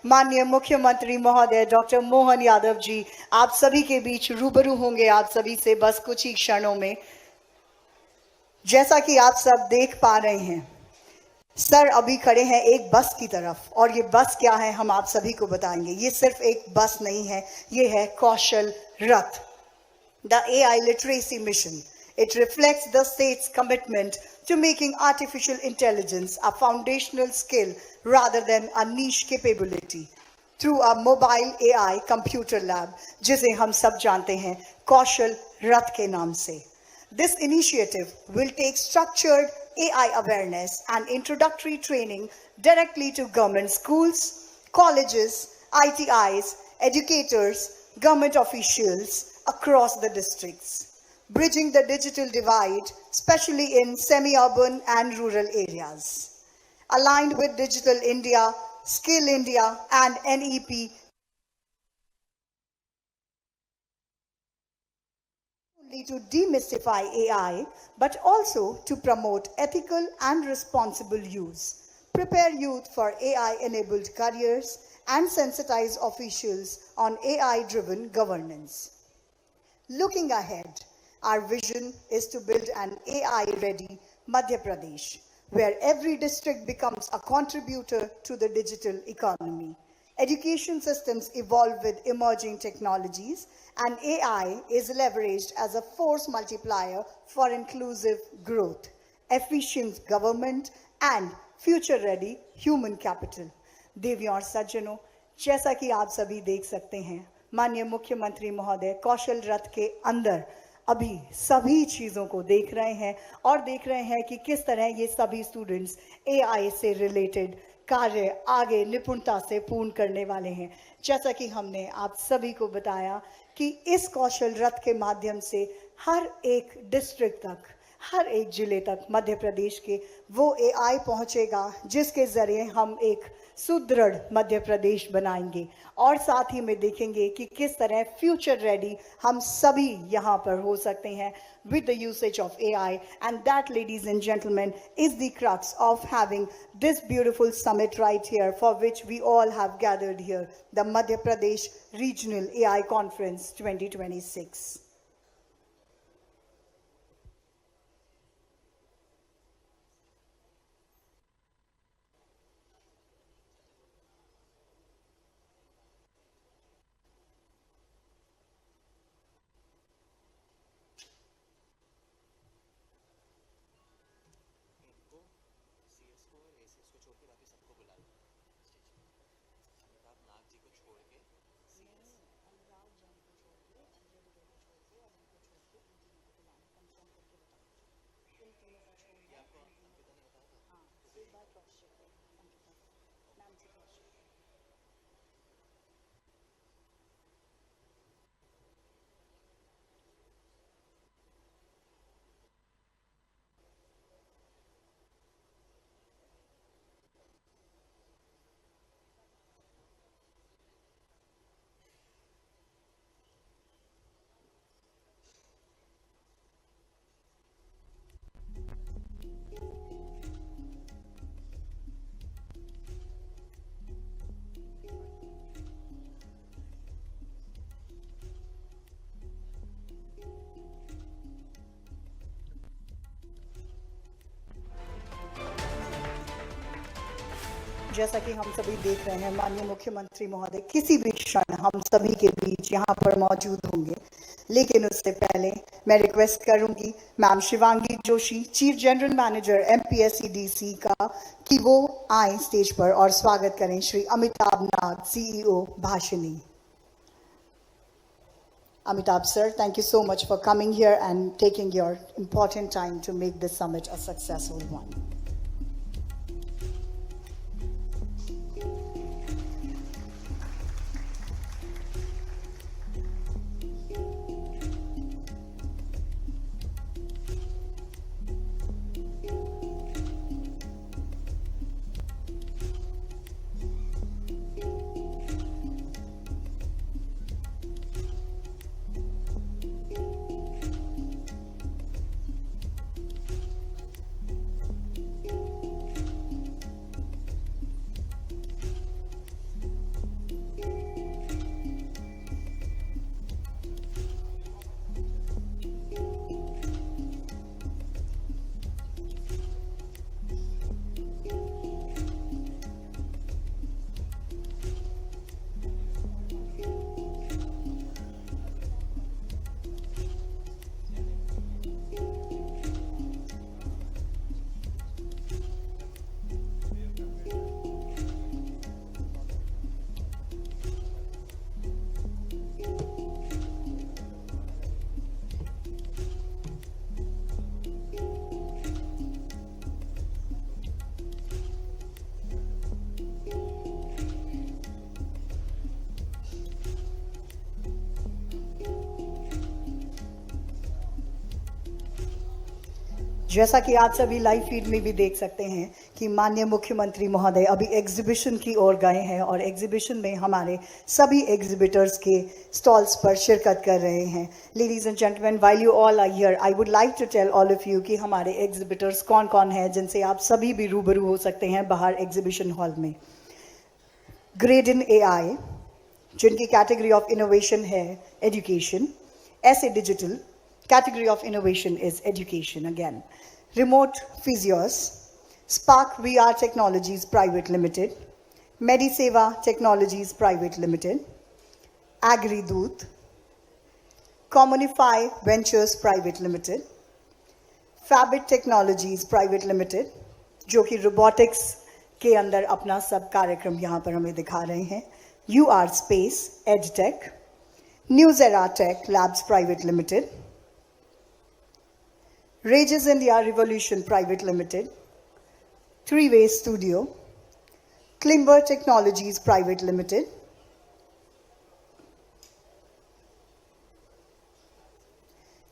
माननीय मुख्यमंत्री महोदय डॉक्टर मोहन यादव जी आप सभी के बीच रूबरू होंगे आप सभी से बस कुछ ही क्षणों में। जैसा कि आप सब देख पा रहे हैं, सर अभी खड़े हैं एक बस की तरफ, और ये बस क्या है हम आप सभी को बताएंगे। ये सिर्फ एक बस नहीं है, ये है कौशल रथ, the AI literacy mission. It reflects the state's commitment to making artificial intelligence a foundational skill rather than a niche capability through a mobile AI computer lab, जिसे हम सब जानते हैं कौशल रथ के नाम से। This initiative will take structured AI awareness and introductory training directly to government schools, colleges, ITIs, educators, government officials across the districts, bridging the digital divide, especially in semi-urban and rural areas. Aligned with Digital India, Skill India, and NEP, only to demystify AI, but also to promote ethical and responsible use, prepare youth for AI-enabled careers, and sensitize officials on AI-driven governance. Looking ahead, our vision is to build an AI-ready Madhya Pradesh, where every district becomes a contributor to the digital economy. Education systems evolve with emerging technologies, and AI is leveraged as a force multiplier for inclusive growth, efficient government, and future-ready human capital. देवियों और सज्जनों, जैसा कि आप सभी देख सकते हैं, माननीय मुख्यमंत्री महोदय कौशल रथ के अंदर अभी सभी चीज़ों को देख रहे हैं और देख रहे हैं कि किस तरह ये सभी स्टूडेंट्स AI से रिलेटेड कार्य आगे निपुणता से पूर्ण करने वाले हैं। जैसा कि हमने आप सभी को बताया कि इस कौशल रथ के माध्यम से हर एक डिस्ट्रिक्ट तक, हर एक जिले तक मध्य प्रदेश के वो AI पहुंचेगा जिसके जरिए हम एक सुदृढ़ मध्य प्रदेश बनाएंगे, और साथ ही में देखेंगे कि किस तरह फ्यूचर रेडी हम सभी यहाँ पर हो सकते हैं with the usage of AI. And that, ladies and gentlemen, is the crux of having this beautiful summit right here, for which we all have gathered here, the Madhya Pradesh Regional AI Conference 2026. जैसा कि हम सभी देख रहे हैं, माननीय मुख्यमंत्री महोदय किसी भी क्षण हम सभी के बीच यहाँ पर मौजूद होंगे, लेकिन उससे पहले मैं रिक्वेस्ट करूंगी ma'am Shivangi Joshi, chief general manager MPSCDC का, कि वो आए स्टेज पर और स्वागत करें श्री अमिताभ नाग, CEO Bhashini. Amitabh sir, thank you so much for coming here and taking your important time to make this summit a successful one. जैसा कि आप सभी लाइव फीड में भी देख सकते हैं कि माननीय मुख्यमंत्री महोदय अभी एग्जीबिशन की ओर गए हैं और एग्जीबिशन में हमारे सभी एग्जीबिटर्स के स्टॉल्स पर शिरकत कर रहे हैं. Ladies and gentleman, while you all are here, I would like to tell all of you कि हमारे एग्जीबिटर्स कौन कौन हैं जिनसे आप सभी भी रूबरू हो सकते हैं बाहर एग्जीबिशन हॉल में. ग्रेड इन AI, जिनकी कैटेगरी ऑफ इनोवेशन है एजुकेशन. ऐसे digital, category of innovation is education again. Remote Physios, Spark VR Technologies Private Limited, Mediseva Technologies Private Limited, AgriDoot, Communify Ventures Private Limited, Fabit Technologies Private Limited, जो कि robotics के अंदर अपना सब कार्यक्रम यहाँ पर हमें दिखा रहे हैं. UR Space EdTech, Newsera Tech Labs Private Limited, Rages India Revolution Private Limited, Three-Way Studio, Klimber Technologies Private Limited,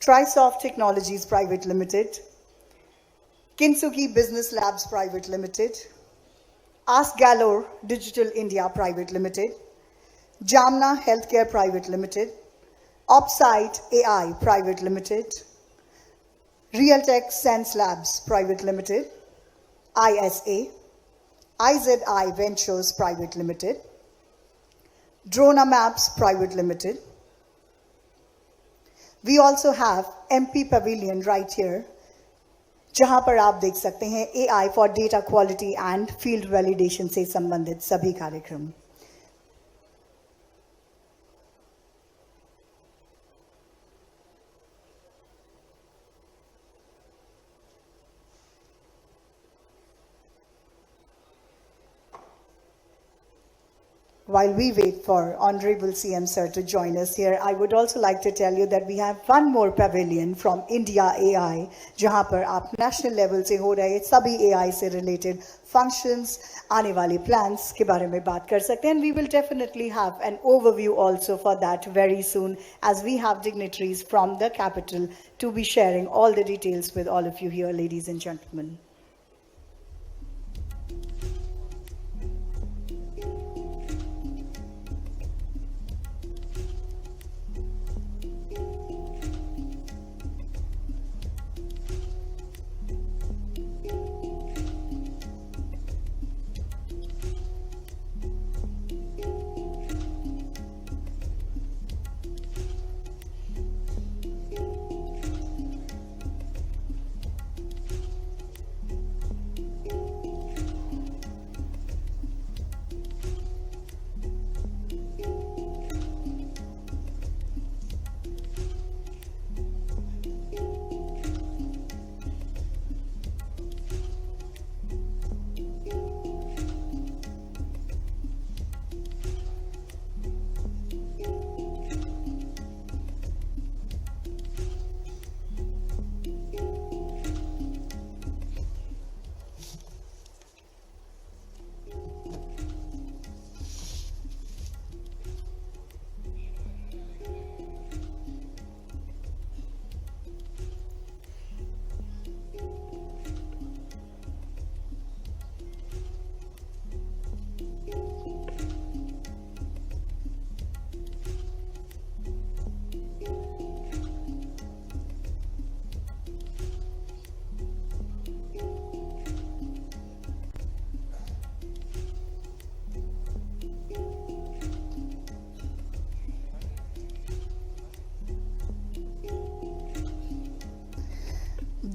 Trisoft Technologies Private Limited, Kintsugi Business Labs Private Limited, Ask Galore Digital India Private Limited, Jamna Healthcare Private Limited, Opsite AI Private Limited, Realtek Sense Labs Private Limited, ISA, IZI Ventures Private Limited, Drona Maps Private Limited. We also have MP Pavilion right here, जहां पर आप देख सकते हैं AI for data quality and field validation से संबंधित सभी कार्यक्रम. While we wait for Honorable CM Sir to join us here, I would also like to tell you that we have one more pavilion from India AI, जहां पर आप national level से हो रहे सभी AI से related functions, आने वाले plans के बारे में बात कर सकते हैं. And we will definitely have an overview also for that very soon, as we have dignitaries from the capital to be sharing all the details with all of you here, ladies and gentlemen.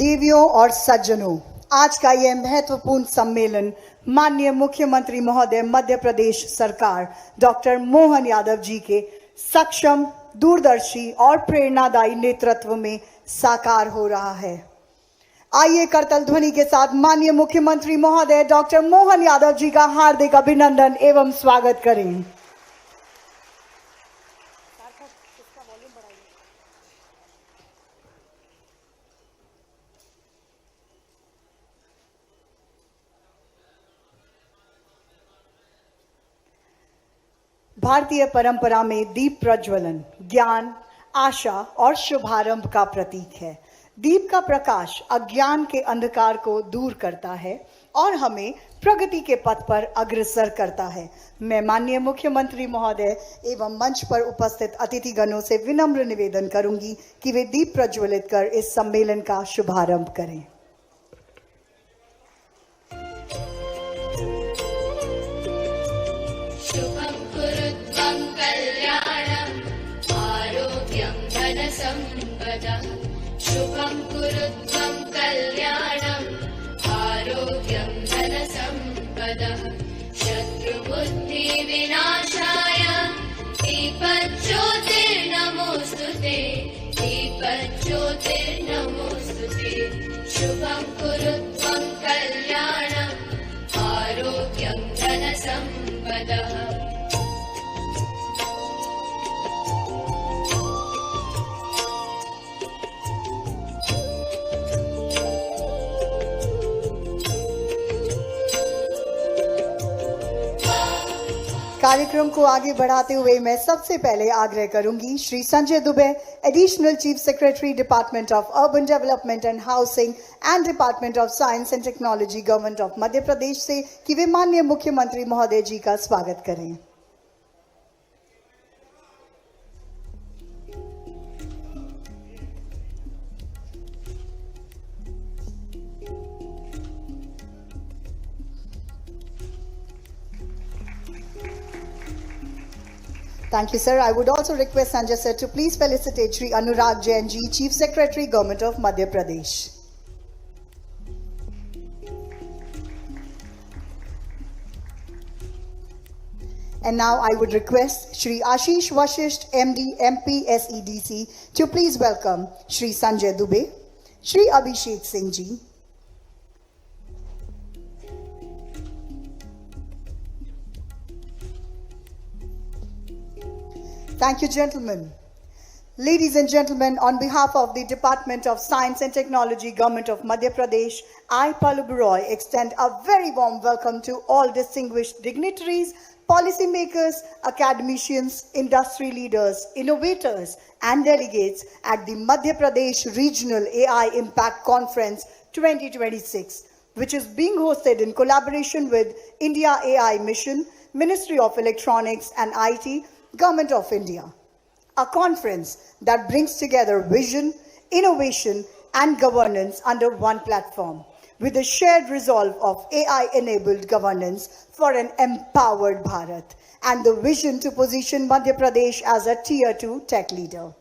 देवियों और सज्जनों, आज का यह महत्वपूर्ण सम्मेलन माननीय मुख्यमंत्री महोदय मध्य प्रदेश सरकार डॉक्टर मोहन यादव जी के सक्षम, दूरदर्शी और प्रेरणादायी नेतृत्व में साकार हो रहा है. आइए करतल ध्वनि के साथ माननीय मुख्यमंत्री महोदय डॉक्टर मोहन यादव जी का हार्दिक अभिनंदन एवं स्वागत करें. भारतीय परंपरा में दीप प्रज्वलन ज्ञान, आशा और शुभारंभ का प्रतीक है. दीप का प्रकाश अज्ञान के अंधकार को दूर करता है और हमें प्रगति के पथ पर अग्रसर करता है। मैं माननीय मुख्यमंत्री महोदय एवं मंच पर उपस्थित अतिथिगणों से विनम्र निवेदन करूंगी कि वे दीप प्रज्वलित कर इस सम्मेलन का शुभारंभ करें। शुभं कुरुत्वं कल्याणं आरोग्यं धनसम्पदः। शुभं कुरुत्वं कल्याणं आरोग्यं धनसम्पदः। शत्रुबुद्धिविनाशाय दीपज्योतिर्नमोऽस्तुते। दीपज्योतिर्नमोऽस्तुते। शुभं कुरुत्वं कल्याणं आरोग्यं धनसम्पदः। कार्यक्रम को आगे बढ़ाते हुए मैं सबसे पहले आग्रह करूंगी Shri Sanjay Dubey, additional chief secretary, department of urban development and housing and department of science and technology, government of Madhya Pradesh से, कि वे माननीय मुख्यमंत्री महोदय जी का स्वागत करें। Thank you, sir. I would also request Sanjay sir to please felicitate Shri Anurag Jain ji, Chief Secretary, Government of Madhya Pradesh. And now I would request Shri Ashish Vashisht, MD, MP, SEDC, to please welcome Shri Sanjay Dubey, Shri Abhishek Singh ji, Thank you, gentlemen. Ladies and gentlemen, on behalf of the Department of Science and Technology, Government of Madhya Pradesh, I, Pallav Roy, extend a very warm welcome to all distinguished dignitaries, policymakers, academicians, industry leaders, innovators, and delegates at the Madhya Pradesh Regional AI Impact Conference 2026, which is being hosted in collaboration with India AI Mission, Ministry of Electronics and IT, Government of India. A conference that brings together vision, innovation, and governance under one platform, with a shared resolve of AI-enabled governance for an empowered Bharat and the vision to position Madhya Pradesh as a Tier 2 tech leader.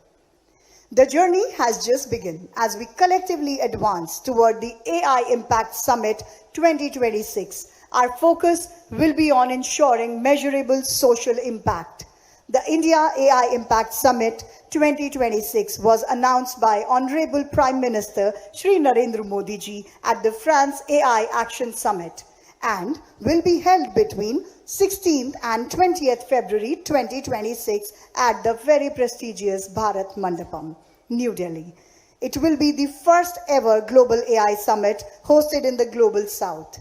The journey has just begun as we collectively advance toward the AI Impact Summit 2026. Our focus will be on ensuring measurable social impact. The India AI Impact Summit 2026 was announced by Honorable Prime Minister Shri Narendra Modi ji at the France AI Action Summit and will be held between 16th and 20th February 2026 at the very prestigious Bharat Mandapam, New Delhi. It will be the first ever Global AI Summit hosted in the Global South.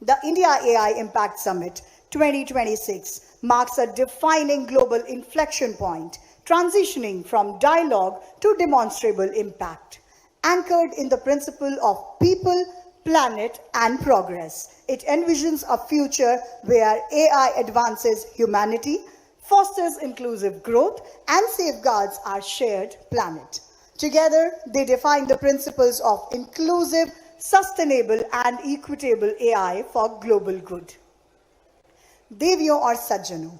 The India AI Impact Summit 2026 marks a defining global inflection point, transitioning from dialogue to demonstrable impact. Anchored in the principle of people, planet, and progress, it envisions a future where AI advances humanity, fosters inclusive growth, and safeguards our shared planet. Together, they define the principles of inclusive, sustainable, and equitable AI for global good. देवियों और सज्जनों,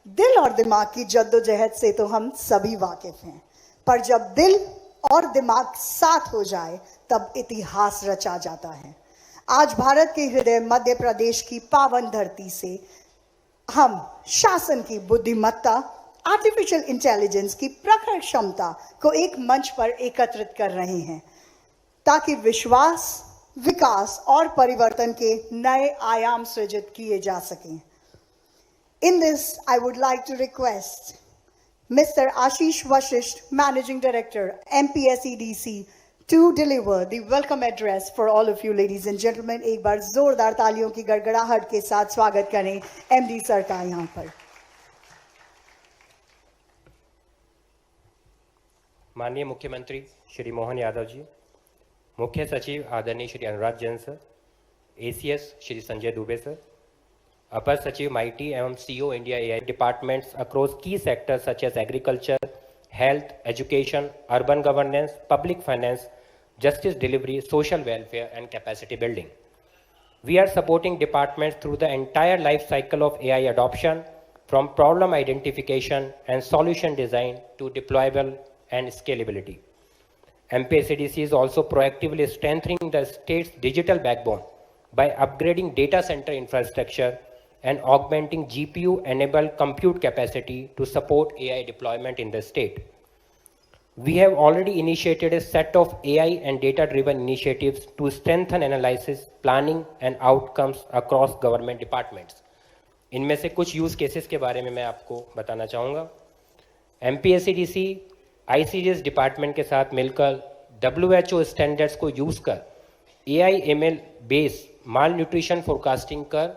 दिल और दिमाग की जद्दोजहद से तो हम सभी वाकिफ हैं, पर जब दिल और दिमाग साथ हो जाए तब इतिहास रचा जाता है। आज भारत के हृदय मध्य प्रदेश की पावन धरती से हम शासन की बुद्धिमत्ता, आर्टिफिशियल इंटेलिजेंस की प्रखर क्षमता को एक मंच पर एकत्रित कर रहे हैं ताकि विश्वास, विकास और परिवर्तन के नए आयाम सृजित किए जा सकें। In this, I would like to request Mr. Ashish Vashisht, Managing Director, MPSEDC, to deliver the welcome address for all of you, ladies and gentlemen. एक बार जोरदार तालियों की गड़गड़ाहट के साथ स्वागत करें MD सर का यहाँ पर। माननीय मुख्यमंत्री श्री मोहन यादव जी, मुख्य सचिव आदरणीय Shri Anurag Jain sir, ACS Shri Sanjay Dubey sir, अपर सचिव माइटी एवं CEO India AI departments across key sectors such as agriculture, health, education, urban governance, public finance, justice delivery, social welfare and capacity building. We are supporting departments through the entire life cycle of AI adoption, from problem identification and solution design to deployable and scalability. MPSCDC is also proactively strengthening the state's digital backbone by upgrading data center infrastructure and augmenting GPU-enabled compute capacity to support AI deployment in the state. We have already initiated a set of AI and data-driven initiatives to strengthen analysis, planning and outcomes across government departments. इनमें से कुछ use cases के बारे में मैं आपको बताना चाहूँगा। MPSCDC ICDS डिपार्टमेंट के साथ मिलकर WHO स्टैंडर्ड्स को यूज कर AI/ML बेस माल न्यूट्रिशन फोरकास्टिंग कर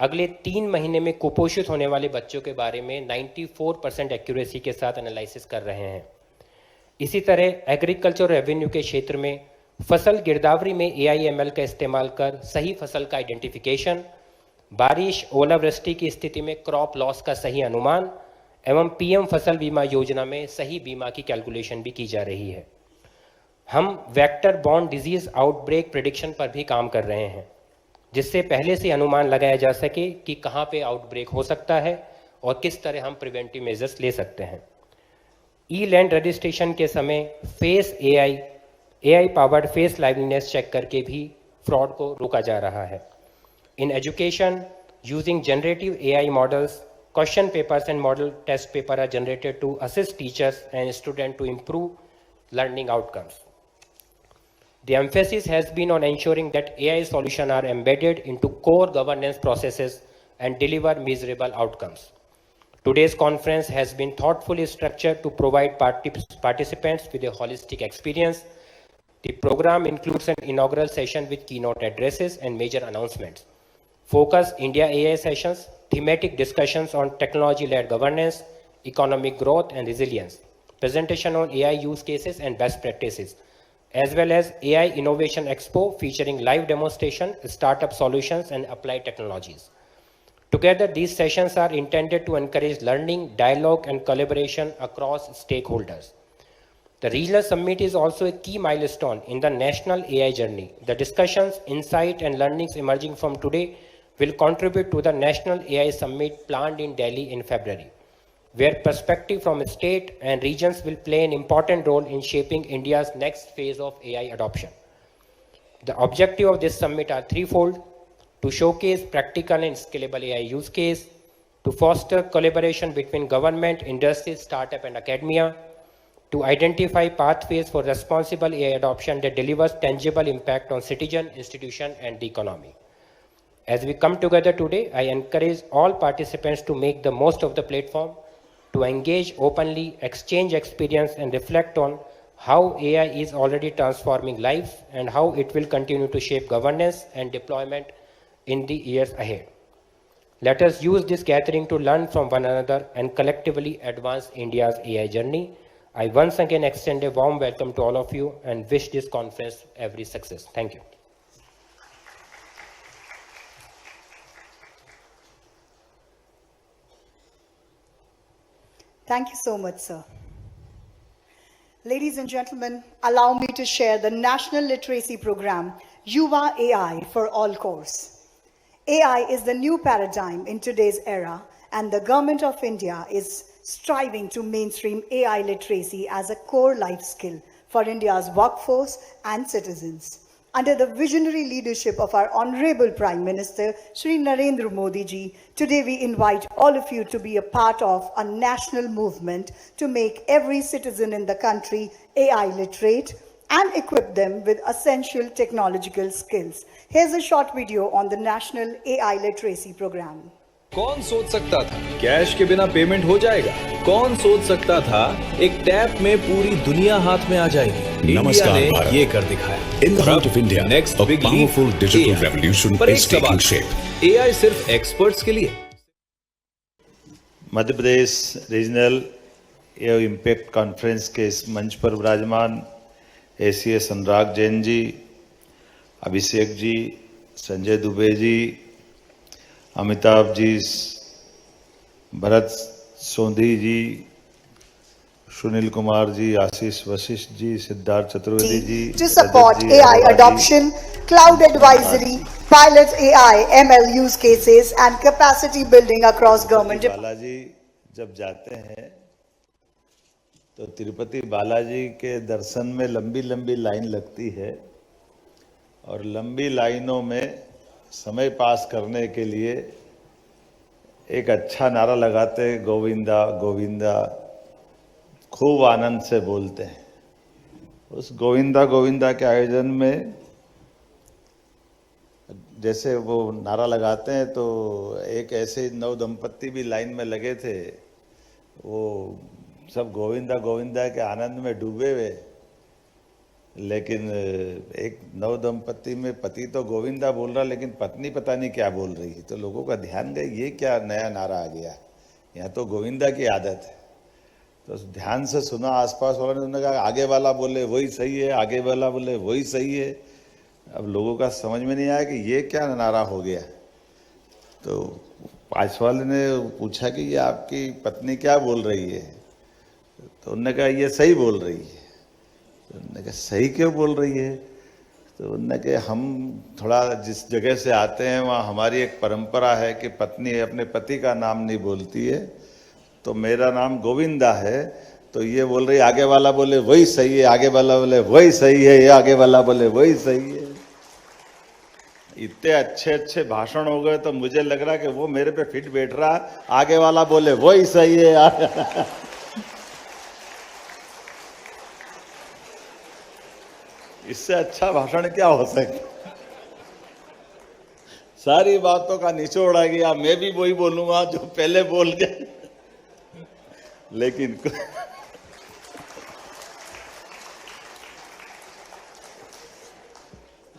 अगले 3 महीने में कुपोषित होने वाले बच्चों के बारे में 94% एक्यूरेसी के साथ एनालिसिस कर रहे हैं। इसी तरह एग्रीकल्चर रेवेन्यू के क्षेत्र में फसल गिरदावरी में AI/ML का इस्तेमाल कर सही फसल का आइडेंटिफिकेशन, बारिश ओलावृष्टि की स्थिति में क्रॉप लॉस का सही अनुमान एवं PM फसल बीमा योजना में सही बीमा की कैलकुलेशन भी की जा रही है। हम vector borne disease outbreak prediction पर भी काम कर रहे हैं, जिससे पहले से अनुमान लगाया जा सके कि कहाँ पे आउटब्रेक हो सकता है और किस तरह हम प्रिवेंटिव मेजर्स ले सकते हैं। लैंड रजिस्ट्रेशन के समय face AI powered face liveliness check करके भी फ्रॉड को रोका जा रहा है। In education, using generative AI models, question papers and model test paper are generated to assist teachers and student to improve learning outcomes. The emphasis has been on ensuring that AI solutions are embedded into core governance processes and deliver measurable outcomes. Today's conference has been thoughtfully structured to provide participants with a holistic experience. The program includes an inaugural session with keynote addresses and major announcements, focus India AI sessions, thematic discussions on technology-led governance, economic growth and resilience, presentation on AI use cases and best practices, as well as AI Innovation Expo featuring live demonstration, startup solutions and applied technologies. Together, these sessions are intended to encourage learning, dialogue and collaboration across stakeholders. The regional summit is also a key milestone in the national AI journey. The discussions, insight and learnings emerging from today will contribute to the national AI summit planned in Delhi in February, where perspective from state and regions will play an important role in shaping India's next phase of AI adoption. The objective of this summit are threefold: to showcase practical and scalable AI use case, to foster collaboration between government, industry, startup and academia, to identify pathways for responsible AI adoption that delivers tangible impact on citizen, institution and the economy. As we come together today, I encourage all participants to make the most of the platform, to engage openly, exchange experience and reflect on how AI is already transforming lives and how it will continue to shape governance and deployment in the years ahead. Let us use this gathering to learn from one another and collectively advance India's AI journey. I once again extend a warm welcome to all of you and wish this conference every success. Thank you. Thank you so much, sir. Ladies and gentlemen, allow me to share the National Literacy Program, Yuva AI for All course. AI is the new paradigm in today's era, and the Government of India is striving to mainstream AI literacy as a core life skill for India's workforce and citizens. Under the visionary leadership of our Honorable Prime Minister, Shri Narendra Modi ji, today we invite all of you to be a part of a national movement to make every citizen in the country AI literate and equip them with essential technological skills. Here's a short video on the National AI Literacy Program. कौन सोच सकता था cash के बिना payment हो जाएगा? कौन सोच सकता था एक टैप में पूरी दुनिया हाथ में आ जाएगी? नमस्कार इंडिया भारत। ने ये कर दिखाया। In the heart of India, Next a big powerful leap, digital AI. revolution पर एक is taking सवाल, shape. AI सिर्फ एक्सपर्ट्स के लिए? Madhya Pradesh regional AI impact conference के इस मंच पर विराजमान ACS Anurag Jain ji, Abhishek ji, Sanjay Dubey ji, Amitabh ji, Bharat Sondhi ji, Sunil Kumar ji, Ashish Vashishtha ji, Siddharth Chaturvedi ji, to support Rajat ji, AI Arora ji, adoption, cloud advisory, pilot AI, ML use cases, and capacity building across government Tirupati Balaji जब जाते हैं तो तिरुपति बालाजी के दर्शन में लंबी लंबी लाइन लगती है और लंबी लाइनों में समय पास करने के लिए एक अच्छा नारा लगाते हैं, गोविंदा गोविंदा, खूब आनंद से बोलते हैं। उस गोविंदा गोविंदा के आयोजन में जैसे वो नारा लगाते हैं तो एक ऐसे नव दंपत्ति भी लाइन में लगे थे, वो सब गोविंदा गोविंदा के आनंद में डूबे हुए, लेकिन एक नव दंपत्ति में पति तो गोविंदा बोल रहा लेकिन पत्नी पता नहीं क्या बोल रही है, तो लोगों का ध्यान गया ये क्या नया नारा आ गया, यहाँ तो गोविंदा की आदत है। तो ध्यान से सुना आसपास वालों ने, उन्होंने कहा आगे वाला बोले वही सही है, आगे वाला बोले वही सही है। अब लोगों का समझ में नहीं आया कि ये क्या नारा हो गया। तो पांच वाले ने पूछा कि ये आपकी पत्नी क्या बोल रही है, तो उन्होंने कहा ये सही बोल रही है। तो उन्होंने कहा सही क्यों बोल रही है, तो उन्होंने कहा हम थोड़ा जिस जगह से आते हैं वहाँ हमारी एक परंपरा है कि पत्नी अपने पति का नाम नहीं बोलती है, तो मेरा नाम गोविंदा है, तो ये बोल रही आगे वाला बोले वही सही है, आगे वाला बोले वही सही है, ये आगे वाला बोले वही सही है। इतने अच्छे अच्छे भाषण हो गए तो मुझे लग रहा कि वो मेरे पे फिट बैठ रहा, आगे वाला बोले वही सही है। इससे अच्छा भाषण क्या हो सकता। सारी बातों का निचोड़ आ गया, मैं भी वही बोलूंगा जो पहले बोल गए। लेकिन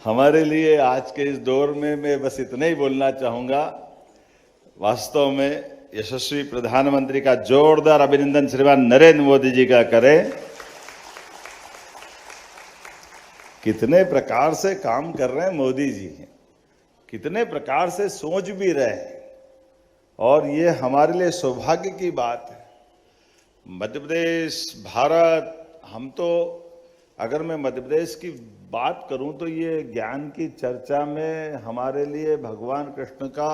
हमारे लिए आज के इस दौर में मैं बस इतना ही बोलना चाहूंगा, वास्तव में यशस्वी प्रधानमंत्री का जोरदार अभिनंदन श्रीमान नरेंद्र मोदी जी का करें। कितने प्रकार से काम कर रहे हैं मोदी जी, कितने प्रकार से सोच भी रहे हैं, और ये हमारे लिए सौभाग्य की बात है। मध्य प्रदेश, भारत, हम तो अगर मैं मध्य प्रदेश की बात करूं तो ये ज्ञान की चर्चा में हमारे लिए भगवान कृष्ण का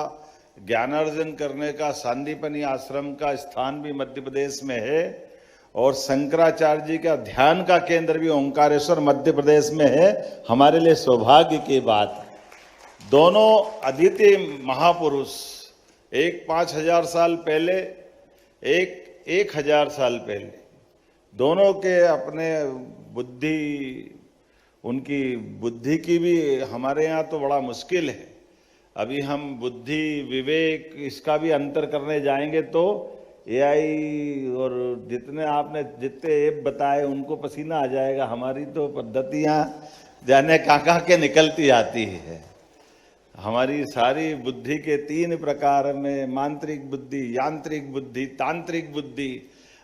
ज्ञानार्जन करने का सांदीपनी आश्रम का स्थान भी मध्य प्रदेश में है, और शंकराचार्य जी का ध्यान का केंद्र भी ओंकारेश्वर मध्य प्रदेश में है। हमारे लिए सौभाग्य की बात है। दोनों अद्वितीय महापुरुष, एक 5000 साल पहले, एक 1000 साल पहले, दोनों के अपने बुद्धि, उनकी बुद्धि की भी हमारे यहाँ तो बड़ा मुश्किल है। अभी हम बुद्धि विवेक इसका भी अंतर करने जाएंगे तो एआई और जितने ऐप बताए उनको पसीना आ जाएगा। हमारी तो पद्धतियाँ जाने कहाँ के निकलती आती है। हमारी सारी बुद्धि के 3 प्रकार में, मांत्रिक बुद्धि, यांत्रिक बुद्धि, तांत्रिक बुद्धि।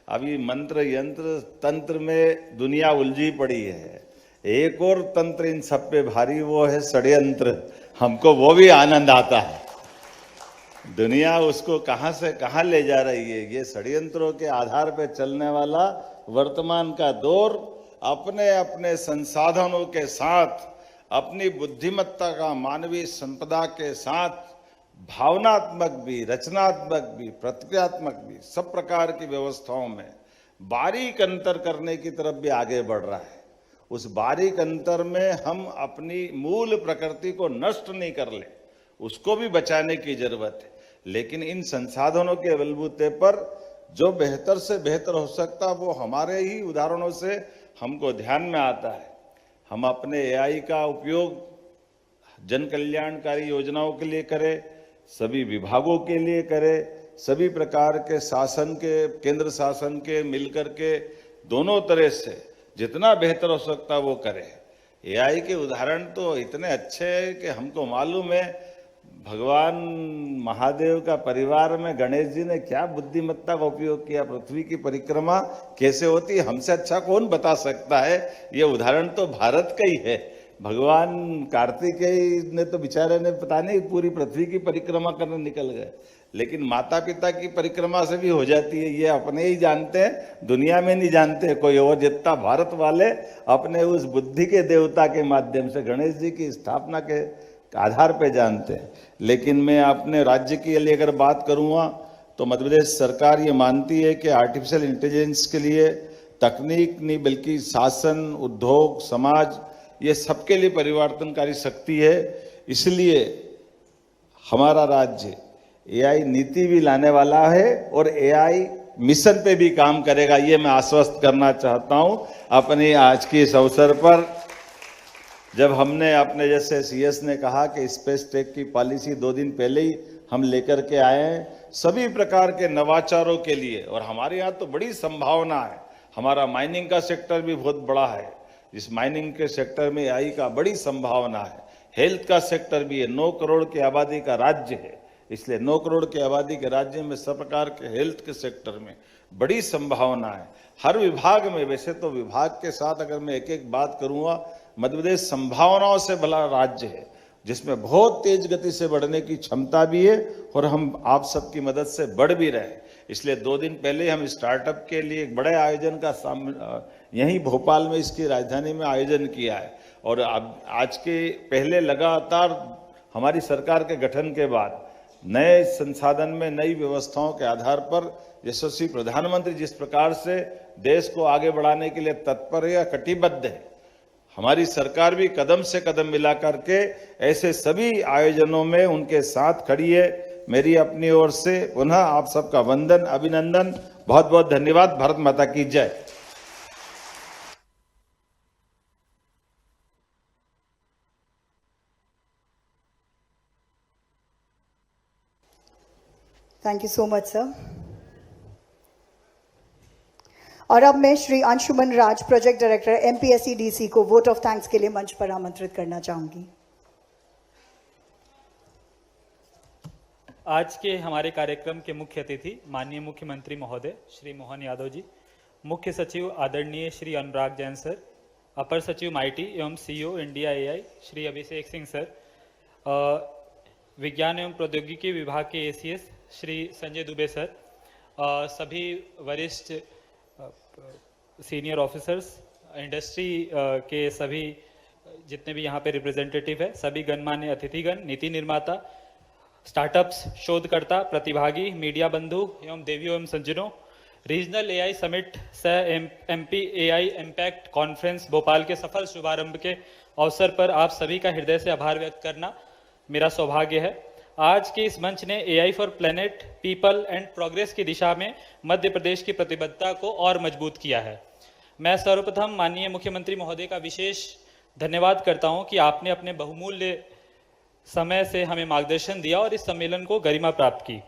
अभी मंत्र यंत्र तंत्र में दुनिया उलझी पड़ी है। एक और तंत्र इन सब पे भारी, वो है षड्यंत्र। हमको वो भी आनंद आता है। दुनिया उसको कहाँ से कहाँ ले जा रही है। ये षड्यंत्रों के आधार पर चलने वाला वर्तमान का दौर अपने अपने संसाधनों के साथ, अपनी बुद्धिमत्ता का मानवीय संपदा के साथ, भावनात्मक भी, रचनात्मक भी, प्रतिक्रियात्मक भी, सब प्रकार की व्यवस्थाओं में बारीक अंतर करने की तरफ भी आगे बढ़ रहा है। उस बारीक अंतर में हम अपनी मूल प्रकृति को नष्ट नहीं कर ले, उसको भी बचाने की जरूरत है। लेकिन इन संसाधनों के बलबूते पर जो बेहतर से बेहतर हो सकता, वो हमारे ही उदाहरणों से हमको ध्यान में आता है। हम अपने एआई का उपयोग जन कल्याणकारी योजनाओं के लिए करें, सभी विभागों के लिए करें, सभी प्रकार के शासन के, केंद्र शासन के मिलकर के दोनों तरह से जितना बेहतर हो सकता वो करें। एआई के उदाहरण तो इतने अच्छे हैं कि हमको मालूम है भगवान महादेव का परिवार में गणेश जी ने क्या बुद्धिमत्ता का उपयोग किया। पृथ्वी की परिक्रमा कैसे होती है, हमसे अच्छा कौन बता सकता है। ये उदाहरण तो भारत का ही है भगवान कार्तिकेय ने तो बेचारे ने पता नहीं पूरी पृथ्वी की परिक्रमा करने निकल गए, लेकिन माता पिता की परिक्रमा से भी हो जाती है, ये अपने ही जानते हैं, दुनिया में नहीं जानते कोई और। जितना भारत वाले अपने उस बुद्धि के देवता के माध्यम से गणेश जी की स्थापना के आधार पे जानते हैं। लेकिन मैं अपने राज्य के लिए अगर बात करूँगा तो मध्य प्रदेश सरकार ये मानती है कि आर्टिफिशियल इंटेलिजेंस के लिए तकनीक नहीं बल्कि शासन, उद्योग, समाज, ये सबके लिए परिवर्तनकारी शक्ति है। इसलिए हमारा राज्य एआई नीति भी लाने वाला है और एआई मिशन पे भी काम करेगा, ये मैं आश्वस्त करना चाहता हूं। अपने आज के इस अवसर पर जब हमने अपने जैसे सीएस ने कहा कि स्पेस टेक की पॉलिसी 2 दिन पहले ही हम लेकर के आए हैं सभी प्रकार के नवाचारों के लिए, और हमारे यहाँ तो बड़ी संभावना है। हमारा माइनिंग का सेक्टर भी बहुत बड़ा है, इस माइनिंग के सेक्टर में एआई का बड़ी संभावना है। हेल्थ का सेक्टर भी है, 9 करोड़ की आबादी का राज्य है, इसलिए 9 करोड़ की आबादी के राज्य में सब प्रकार के हेल्थ के सेक्टर में बड़ी संभावना है। हर विभाग में, वैसे तो विभाग के साथ अगर मैं एक एक बात करूंगा, मध्य प्रदेश संभावनाओं से भरा राज्य है जिसमें बहुत तेज गति से बढ़ने की क्षमता भी है और हम आप सबकी मदद से बढ़ भी रहे हैं। इसलिए 2 दिन पहले हम स्टार्टअप के लिए एक बड़े आयोजन का यहीं भोपाल में इसकी राजधानी में आयोजन किया है। और अब आज के पहले लगातार हमारी सरकार के गठन के बाद नए संसाधन में नई व्यवस्थाओं के आधार पर यशस्वी प्रधानमंत्री जिस प्रकार से देश को आगे बढ़ाने के लिए तत्पर है या कटिबद्ध है, हमारी सरकार भी कदम से कदम मिला करके ऐसे सभी आयोजनों में उनके साथ खड़ी है। मेरी अपनी ओर से पुनः आप सबका वंदन, अभिनंदन, बहुत बहुत धन्यवाद। भारत माता की जय। Thank you so much sir. और अब मैं श्री अंशुमन राज, प्रोजेक्ट डायरेक्टर एमपीएसईडीसी को वोट ऑफ थैंक्स के लिए मंच पर आमंत्रित करना चाहूंगी। आज के हमारे कार्यक्रम के मुख्य अतिथि माननीय मुख्यमंत्री महोदय श्री मोहन यादव जी, मुख्य सचिव आदरणीय श्री अनुराग जैन सर, अपर सचिव माइटी एवं CEO India AI Shri Abhishek Singh sir, विज्ञान एवं प्रौद्योगिकी विभाग के एसीएस श्री संजय दुबे सर, सभी वरिष्ठ सीनियर ऑफिसर्स, इंडस्ट्री के सभी जितने भी यहाँ पे रिप्रेजेंटेटिव है, सभी गणमान्य अतिथिगण, नीति निर्माता, स्टार्टअप्स, शोधकर्ता, प्रतिभागी, मीडिया बंधु एवं देवियों एवं सज्जनों, रीजनल एआई समिट सह MP AI impact conference Bhopal के सफल शुभारंभ के अवसर पर आप सभी का हृदय से आभार व्यक्त करना मेरा सौभाग्य है। आज के इस मंच ने AI for planet, people and progress की दिशा में मध्य प्रदेश की प्रतिबद्धता को और मजबूत किया है। मैं सर्वप्रथम माननीय मुख्यमंत्री महोदय का विशेष धन्यवाद करता हूं कि आपने अपने बहुमूल्य समय से हमें मार्गदर्शन दिया और इस सम्मेलन को गरिमा प्राप्त की।